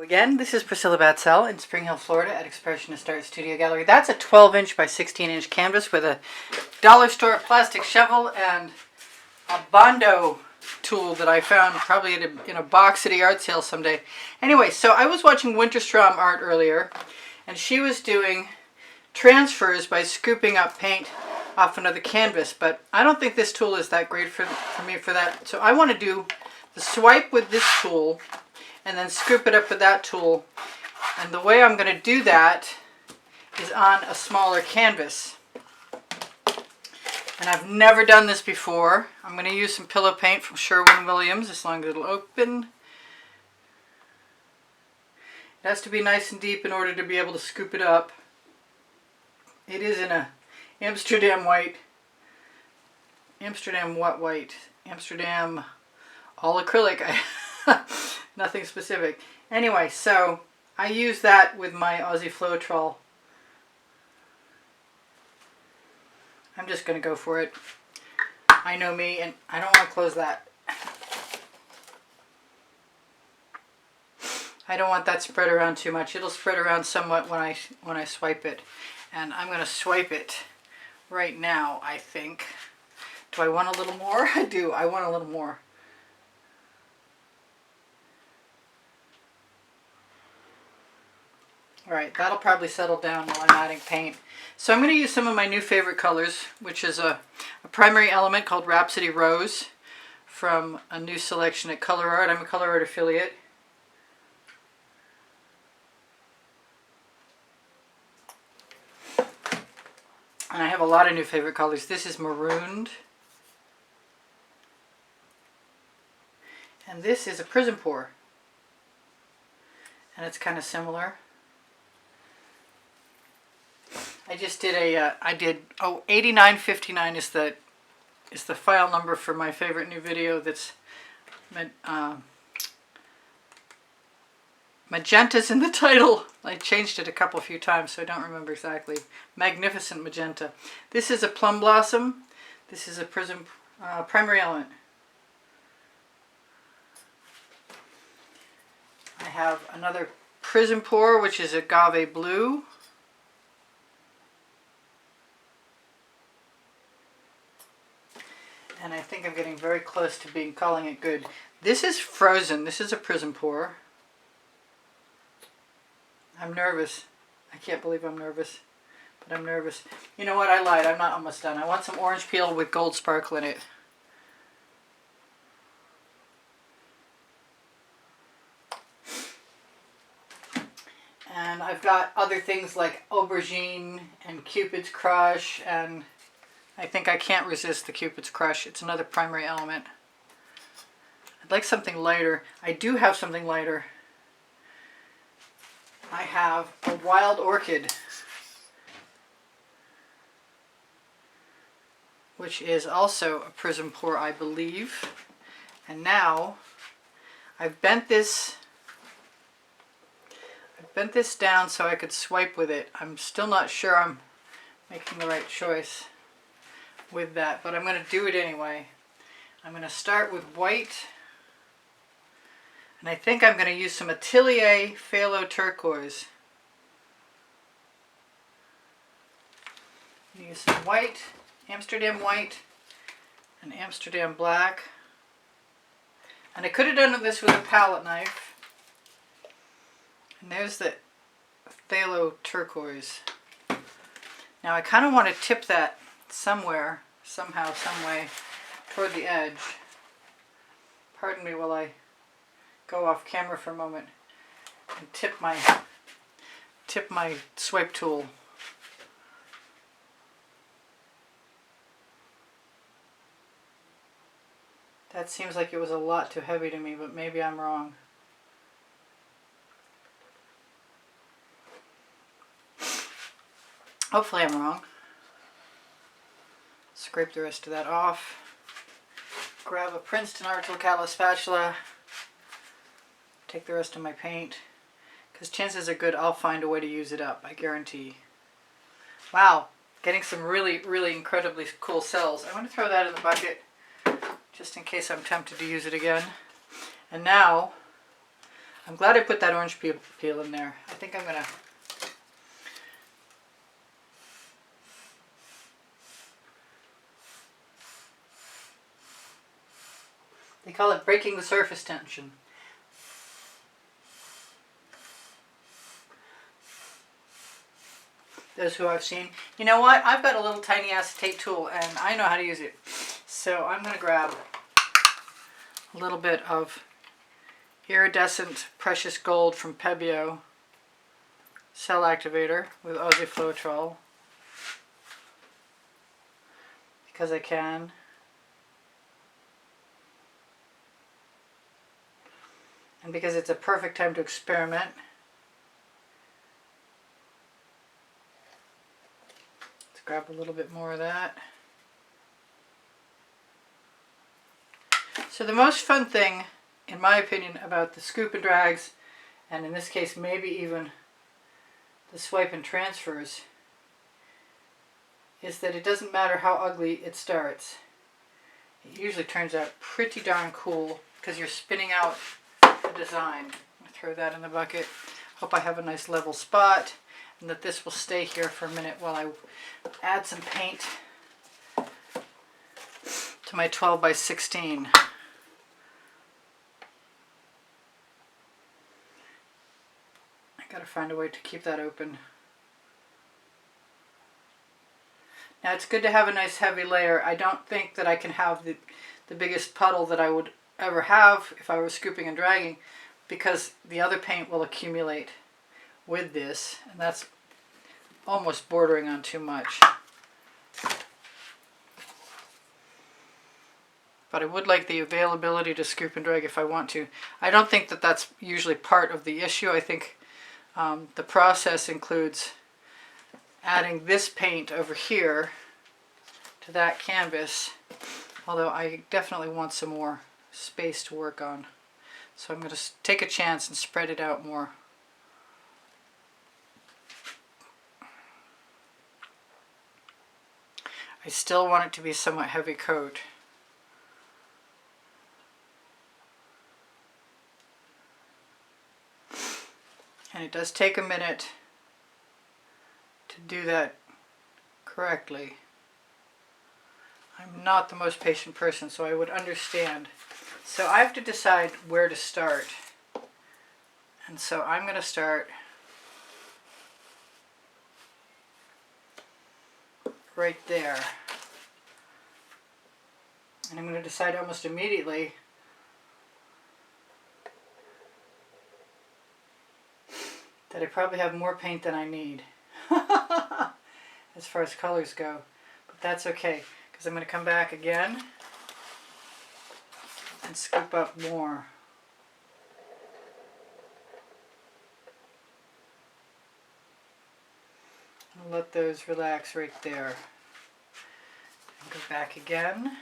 Again, this is Priscilla Batzell in Spring Hill, Florida at Expressionist Art Studio Gallery. That's a 12-inch by 16-inch canvas with a dollar store plastic shovel and a Bondo tool that I found probably in a box at a yard sale someday. Anyway, so I was watching Winterstrom art earlier, and she was doing transfers by scooping up paint off another canvas, but I don't think this tool is that great for me for that. So I want to do the swipe with this tool and then scoop it up with that tool. And the way I'm going to do that is on a smaller canvas. And I've never done this before. I'm going to use some pillow paint from Sherwin Williams, as long as it'll open. It has to be nice and deep in order to be able to scoop it up. It is in a Amsterdam white, Amsterdam all acrylic. Nothing specific. Anyway, so I use that with my Aussie Floetrol. I'm just going to go for it. I know me, and I don't want to close that. I don't want that spread around too much. It'll spread around somewhat when I swipe it. And I'm going to swipe it right now, I think. Do I want a little more? I do. I want a little more. Alright, that'll probably settle down while I'm adding paint. So I'm going to use some of my new favorite colors, which is a primary element called Rhapsody Rose from a new selection at Colourarte. I'm a Colourarte affiliate. And I have a lot of new favorite colors. This is Marooned. And this is a Prizm Pour. And it's kind of similar. I just did a, 8959 is the file number for my favorite new video that's, magenta's in the title. I changed it a few times, so I don't remember exactly. Magnificent Magenta. This is a Plum Blossom. This is a Prizm Primary Element. I have another Prizm Pour, which is Agave Blue. And I think I'm getting very close to calling it good. This is Frozen. This is a Prizm Pour. I'm nervous. I can't believe I'm nervous, but I'm nervous. You know what? I lied. I'm not almost done. I want some orange peel with gold sparkle in it. And I've got other things like aubergine and Cupid's Crush, and I think I can't resist the Cupid's Crush. It's another primary element. I'd like something lighter. I do have something lighter. I have a Wild Orchid, which is also a Prizm Pour, I believe. And now I've bent this down so I could swipe with it. I'm still not sure I'm making the right choice with that, but I'm going to do it anyway. I'm going to start with white, and I think I'm going to use some Atelier Phthalo Turquoise. Use some white, Amsterdam white, and Amsterdam black. And I could have done this with a palette knife. And there's the Phthalo Turquoise. Now I kind of want to tip that somewhere, somehow, some way, toward the edge. Pardon me while I go off camera for a moment and tip my swipe tool. That seems like it was a lot too heavy to me, but maybe I'm wrong. Hopefully I'm wrong. Scrape the rest of that off. Grab a Princeton Art Locale spatula. Take the rest of my paint. Because chances are good I'll find a way to use it up, I guarantee. Wow, getting some really, really incredibly cool cells. I'm going to throw that in the bucket just in case I'm tempted to use it again. And now I'm glad I put that orange peel in there. I think I'm gonna they call it breaking the surface tension. Those who I've seen. You know what? I've got a little tiny acetate tool and I know how to use it. So I'm going to grab a little bit of iridescent precious gold from Pebeo cell activator with oxyflotrol because I can. And because it's a perfect time to experiment. Let's grab a little bit more of that. So the most fun thing, in my opinion, about the scoop and drags, and in this case maybe even the swipe and transfers, is that it doesn't matter how ugly it starts. It usually turns out pretty darn cool because you're spinning out the design. I'm going to throw that in the bucket. Hope I have a nice level spot and that this will stay here for a minute while I add some paint to my 12 by 16. I gotta find a way to keep that open. Now it's good to have a nice heavy layer. I don't think that I can have the biggest puddle that I would ever have if I were scooping and dragging, because the other paint will accumulate with this, and that's almost bordering on too much. But I would like the availability to scoop and drag if I want to. I don't think that that's usually part of the issue. I think the process includes adding this paint over here to that canvas, although I definitely want some more space to work on. So I'm going to take a chance and spread it out more. I still want it to be somewhat heavy coat. And it does take a minute to do that correctly. I'm not the most patient person, so I would understand. So I have to decide where to start. And so I'm going to start right there. And I'm going to decide almost immediately that I probably have more paint than I need as far as colors go. But that's okay, because I'm going to come back again and scoop up more. And let those relax right there. And go back again.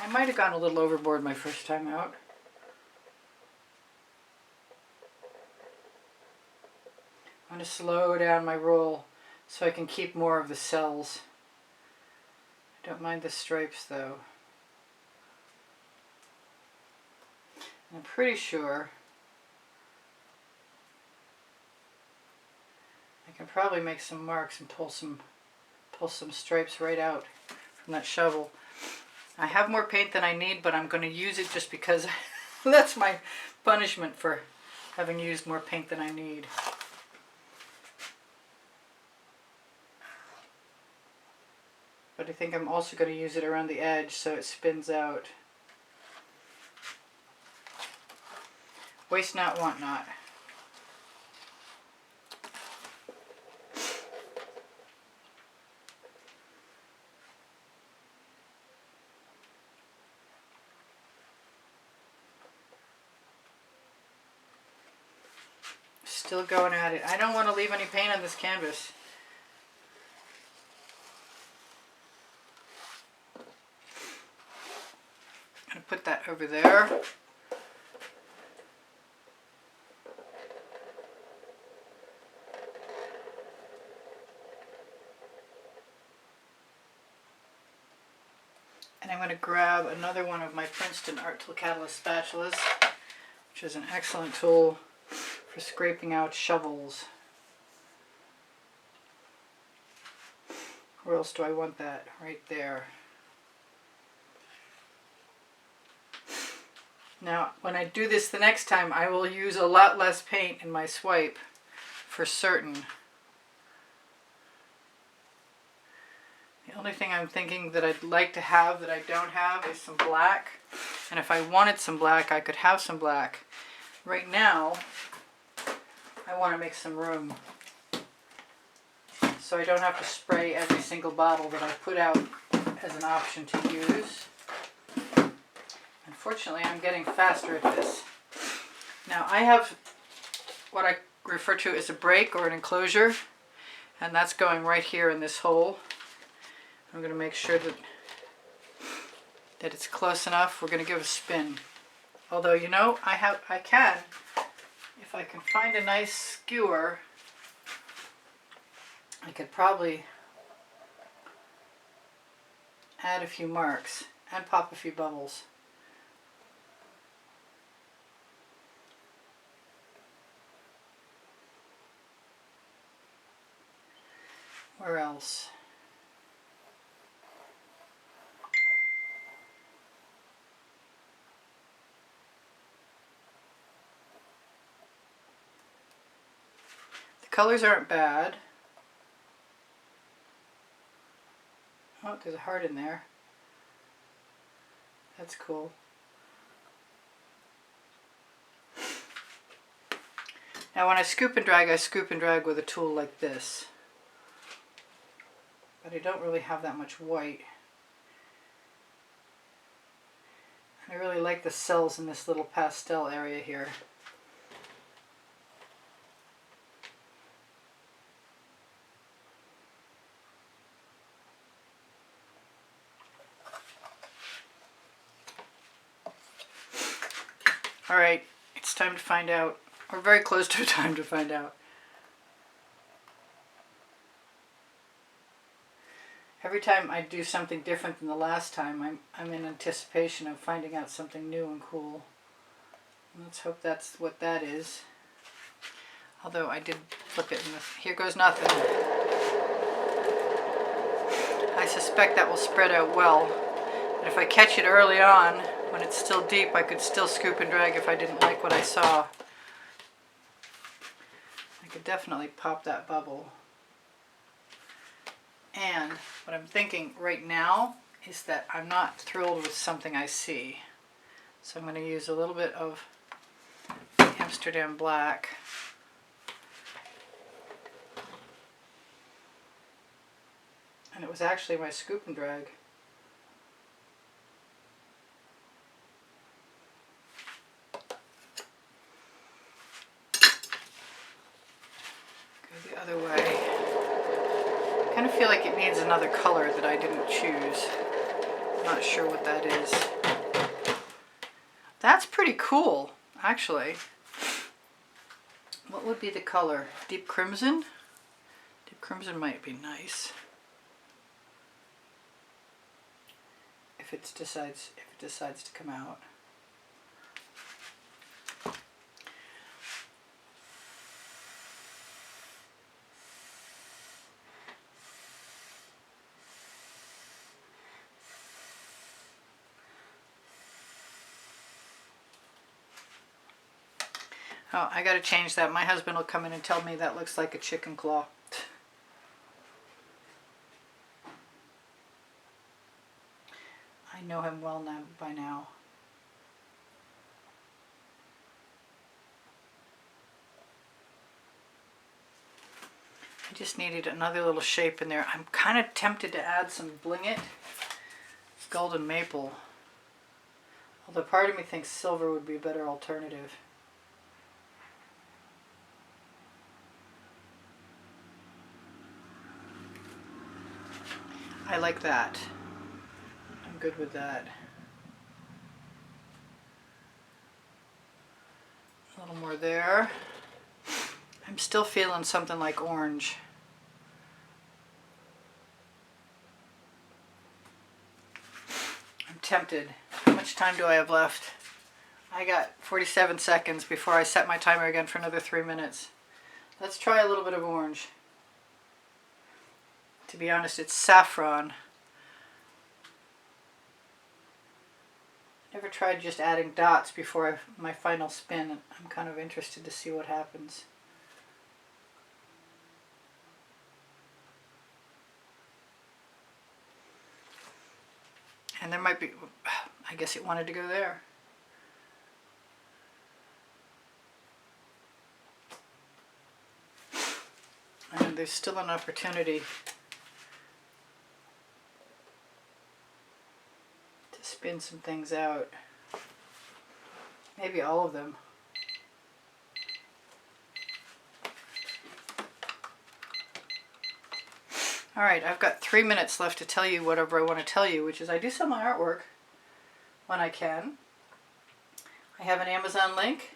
I might have gone a little overboard my first time out. I'm going to slow down my roll so I can keep more of the cells. I don't mind the stripes though. And I'm pretty sure I can probably make some marks and pull some stripes right out from that shovel. I have more paint than I need, but I'm going to use it just because that's my punishment for having used more paint than I need. But I think I'm also going to use it around the edge so it spins out. Waste not, want not. Still going at it. I don't want to leave any paint on this canvas. I'm going to put that over there. And I'm going going to grab another one of my Princeton Art Tool Catalyst spatulas, which is an excellent tool for scraping out shovels. Where else do I want that? Right there. Now, when I do this the next time, I will use a lot less paint in my swipe for certain. The only thing I'm thinking that I'd like to have that I don't have is some black. And if I wanted some black, I could have some black. Right now, I want to make some room, so I don't have to spray every single bottle that I put out as an option to use. Unfortunately, I'm getting faster at this. Now, I have what I refer to as a break or an enclosure, and that's going right here in this hole. I'm going to make sure that it's close enough. We're going to give it a spin. Although, you know, I can, if I can find a nice skewer, I could probably add a few marks and pop a few bubbles. Where else? The colors aren't bad. Oh, there's a heart in there. That's cool. Now when I scoop and drag with a tool like this. But I don't really have that much white. I really like the cells in this little pastel area here. Alright, it's time to find out. We're very close to time to find out. Every time I do something different than the last time, I'm in anticipation of finding out something new and cool. Let's hope that's what that is. Although I did flip it, and here goes nothing. I suspect that will spread out well. But if I catch it early on, when it's still deep, I could still scoop and drag if I didn't like what I saw. I could definitely pop that bubble. And what I'm thinking right now is that I'm not thrilled with something I see. So I'm going to use a little bit of Amsterdam black. And it was actually my scoop and drag. Go the other way. I kind of feel like it needs another color that I didn't choose. I'm not sure what that is. That's pretty cool, actually. What would be the color? Deep crimson? Deep crimson might be nice. If it decides to come out. Oh, I gotta change that. My husband will come in and tell me that looks like a chicken claw. I know him well now by now. I just needed another little shape in there. I'm kind of tempted to add some Bling It golden maple. Although part of me thinks silver would be a better alternative. I like that. I'm good with that. A little more there. I'm still feeling something like orange. I'm tempted. How much time do I have left? I got 47 seconds before I set my timer again for another 3 minutes. Let's try a little bit of orange. To be honest, it's saffron. Never tried just adding dots before my final spin. I'm kind of interested to see what happens. And there might be, I guess it wanted to go there. And there's still an opportunity to spin some things out. Maybe all of them. Alright, I've got 3 minutes left to tell you whatever I want to tell you, which is I do sell my artwork when I can. I have an Amazon link.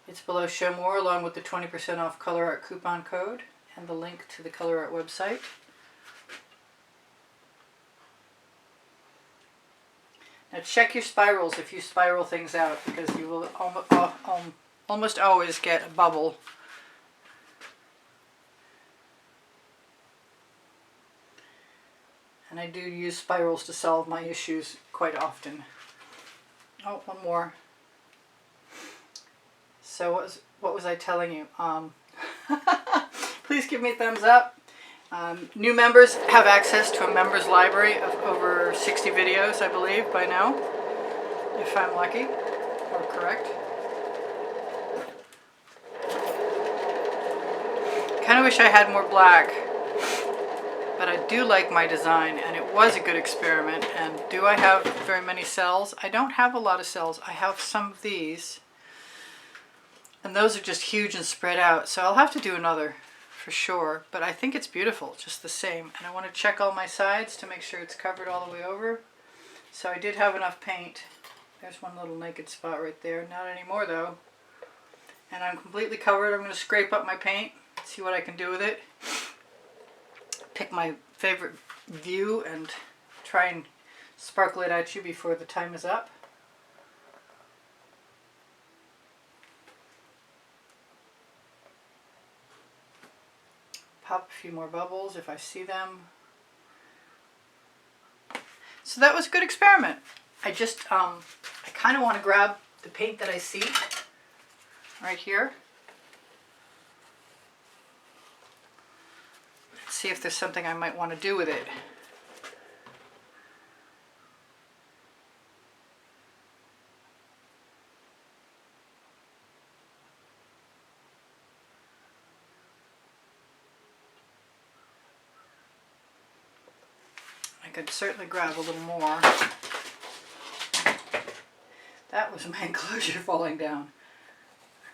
It's below Show More, along with the 20% off Colourarte coupon code and the link to the Colourarte website. Now check your spirals if you spiral things out, because you will almost always get a bubble. And I do use spirals to solve my issues quite often. Oh, one more. So what was I telling you? Please give me a thumbs up. New members have access to a members library of over 60 videos, I believe, by now, if I'm lucky or correct. Kind of wish I had more black, but I do like my design, and it was a good experiment. And do I have very many cells? I don't have a lot of cells. I have some of these, and those are just huge and spread out, so I'll have to do another for sure, but I think it's beautiful just the same. And I want to check all my sides to make sure it's covered all the way over. So I did have enough paint. There's one little naked spot right there. Not anymore though. And I'm completely covered. I'm going to scrape up my paint, see what I can do with it. Pick my favorite view and try and sparkle it at you before the time is up. Pop a few more bubbles if I see them. So that was a good experiment. I just, I kind of want to grab the paint that I see right here. See if there's something I might want to do with it. I could certainly grab a little more. That was my enclosure falling down.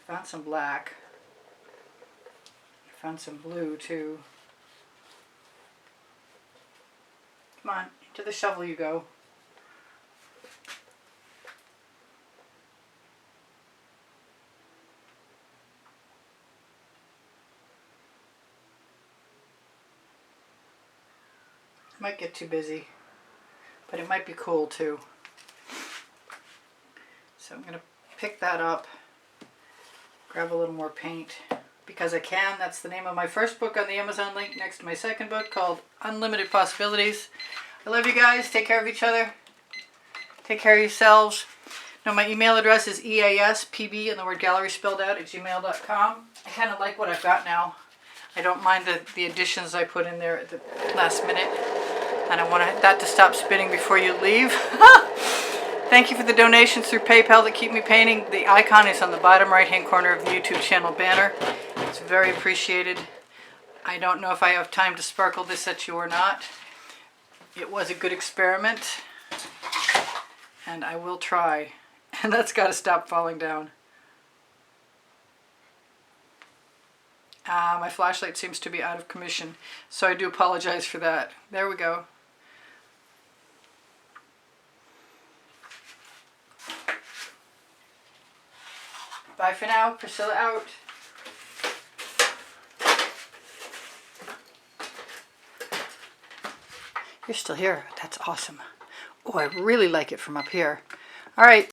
I found some black. I found some blue too. Come on, into the shovel you go. Might get too busy, but it might be cool too. So I'm going to pick that up, grab a little more paint, because I can. That's the name of my first book on the Amazon link next to my second book, called Unlimited Possibilities. I love you guys. Take care of each other. Take care of yourselves. Now my email address is easpb and the word gallery spelled out at gmail.com. I kind of like what I've got now. I don't mind the additions I put in there at the last minute. And I want that to stop spinning before you leave. Thank you for the donations through PayPal that keep me painting. The icon is on the bottom right hand corner of the YouTube channel banner. It's very appreciated. I don't know if I have time to sparkle this at you or not. It was a good experiment, and I will try. And that's got to stop falling down. My flashlight seems to be out of commission, so I do apologize for that. There we go. Bye for now. Priscilla out. You're still here. That's awesome. Oh, I really like it from up here. All right.